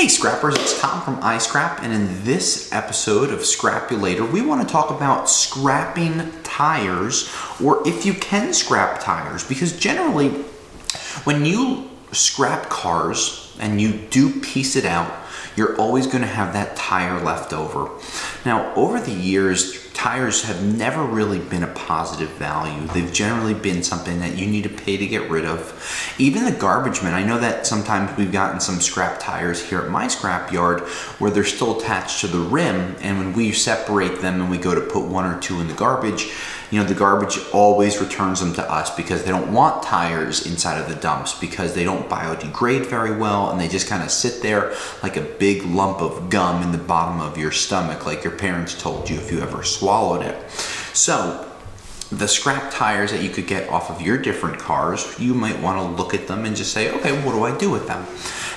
Hey Scrappers, it's Tom from iScrap, and in this episode of Scrapulator, we want to talk about scrapping tires, or if you can scrap tires, because generally when you scrap cars and you do piece it out, you're always going to have that tire left over. Now, over the years, tires have never really been a positive value. They've generally been something that you need to pay to get rid of. Even the garbage men, I know that sometimes we've gotten some scrap tires here at my scrap yard where they're still attached to the rim, and when we separate them and we go to put one or two in the garbage, the garbage always returns them to us because they don't want tires inside of the dumps because they don't biodegrade very well, and they just kind of sit there like a big lump of gum in the bottom of your stomach, like your parents told you if you ever swallowed it. So the scrap tires that you could get off of your different cars, you might want to look at them and just say, okay, what do I do with them?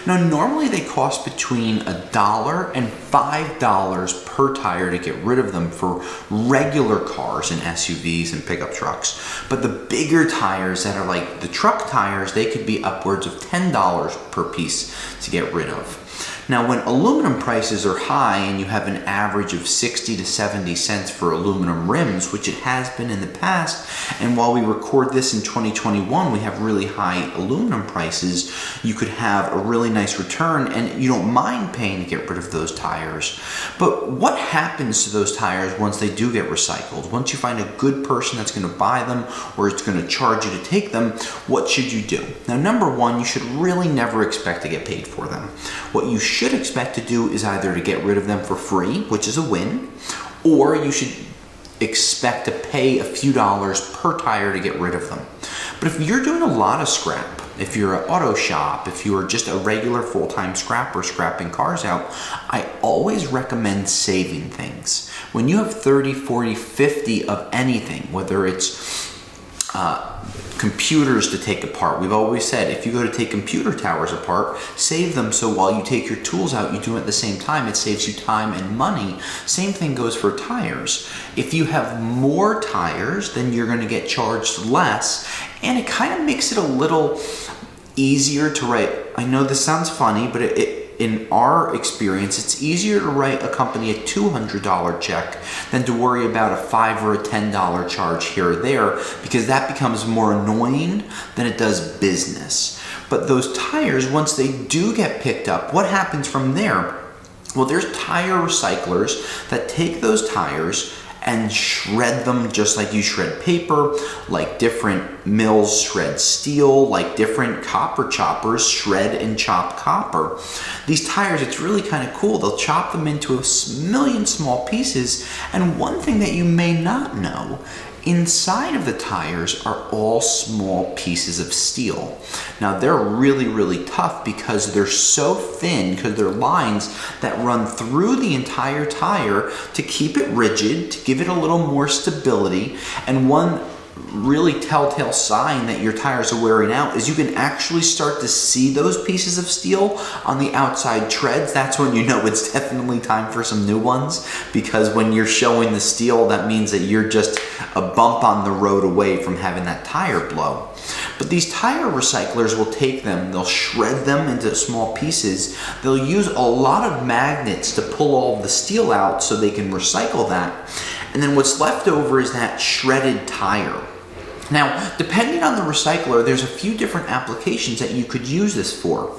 Now, normally they cost between $1 and $5 per tire to get rid of them for regular cars and SUVs and pickup trucks. But the bigger tires that are like the truck tires, they could be upwards of $10 per piece to get rid of. Now, when aluminum prices are high and you have an average of 60 to 70 cents for aluminum rims, which it has been in the past, and while we record this in 2021, we have really high aluminum prices, you could have a really nice return and you don't mind paying to get rid of those tires. But what happens to those tires once they do get recycled? Once you find a good person that's going to buy them or it's going to charge you to take them, what should you do? Now, number one, you should really never expect to get paid for them. What you should expect to do is either to get rid of them for free, which is a win, or you should expect to pay a few dollars per tire to get rid of them. But if you're doing a lot of scrap, if you're an auto shop, if you are just a regular full-time scrapper scrapping cars out, I always recommend saving things. When you have 30, 40, 50 of anything, whether it's computers to take apart. We've always said if you go to take computer towers apart, save them so while you take your tools out, you do it at the same time. It saves you time and money. Same thing goes for tires. If you have more tires, then you're going to get charged less, and it kind of makes it a little easier to write. I know this sounds funny, but in our experience, it's easier to write a company a $200 check than to worry about a $5 or a $10 charge here or there, because that becomes more annoying than it does business. But those tires, once they do get picked up, what happens from there? Well, there's tire recyclers that take those tires and shred them just like you shred paper, like different mills shred steel, like different copper choppers shred and chop copper. These tires, it's really kind of cool. They'll chop them into a million small pieces, and one thing that you may not know, inside of the tires are all small pieces of steel. Now, they're really, really tough because they're so thin, because they're lines that run through the entire tire to keep it rigid, to give it a little more stability. And one really telltale sign that your tires are wearing out is you can actually start to see those pieces of steel on the outside treads. That's when you know it's definitely time for some new ones, because when you're showing the steel, that means that you're just a bump on the road away from having that tire blow. But these tire recyclers will take them, they'll shred them into small pieces, they'll use a lot of magnets to pull all of the steel out so they can recycle that, and then what's left over is that shredded tire. Now, depending on the recycler, there's a few different applications that you could use this for.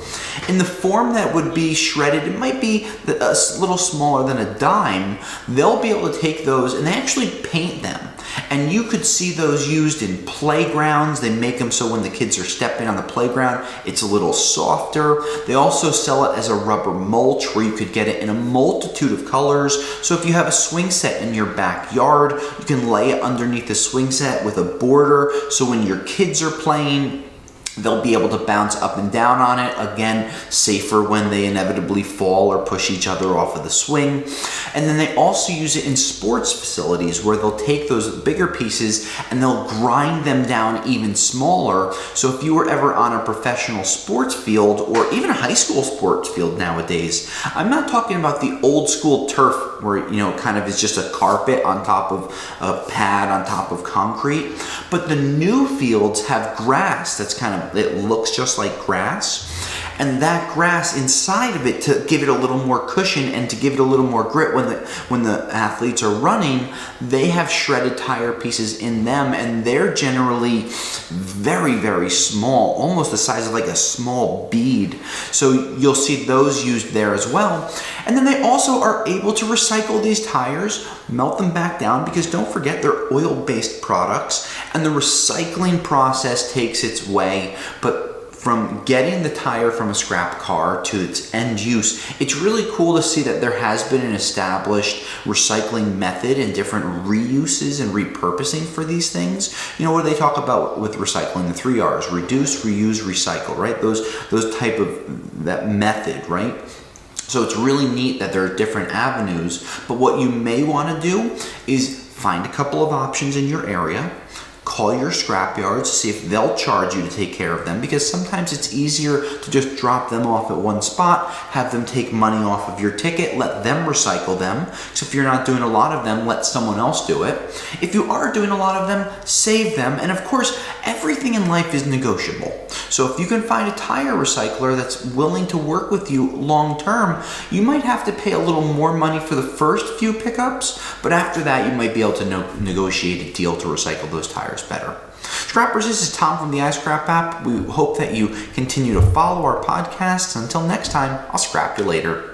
In the form that would be shredded, it might be a little smaller than a dime. They'll be able to take those and they actually paint them. And you could see those used in playgrounds. They make them so when the kids are stepping on the playground, it's a little softer. They also sell it as a rubber mulch where you could get it in a multitude of colors. So if you have a swing set in your backyard, you can lay it underneath the swing set with a border. So when your kids are playing, they'll be able to bounce up and down on it. Again, safer when they inevitably fall or push each other off of the swing. And then they also use it in sports facilities where they'll take those bigger pieces and they'll grind them down even smaller. So if you were ever on a professional sports field or even a high school sports field nowadays, I'm not talking about the old school turf where, kind of is just a carpet on top of a pad on top of concrete. But the new fields have grass that's it looks just like grass. and that grass inside of it, to give it a little more cushion and to give it a little more grit when the athletes are running, they have shredded tire pieces in them, and they're generally very, very small, almost the size of like a small bead. So you'll see those used there as well. And then they also are able to recycle these tires, melt them back down, because don't forget they're oil-based products, and the recycling process takes its way. But from getting the tire from a scrap car to its end use, it's really cool to see that there has been an established recycling method and different reuses and repurposing for these things. You know, what do they talk about with recycling? The 3 R's: reduce, reuse, recycle, right? Those type of, that method, right? So it's really neat that there are different avenues, but what you may want to do is find a couple of options in your area. Call your scrap yards, see if they'll charge you to take care of them, because sometimes it's easier to just drop them off at one spot, have them take money off of your ticket, let them recycle them. So if you're not doing a lot of them, let someone else do it. If you are doing a lot of them, save them. And of course, everything in life is negotiable. So if you can find a tire recycler that's willing to work with you long term, you might have to pay a little more money for the first few pickups, but after that you might be able to negotiate a deal to recycle those tires better. Scrappers, this is Tom from the iScrap app. We hope that you continue to follow our podcasts. Until next time, I'll scrap you later.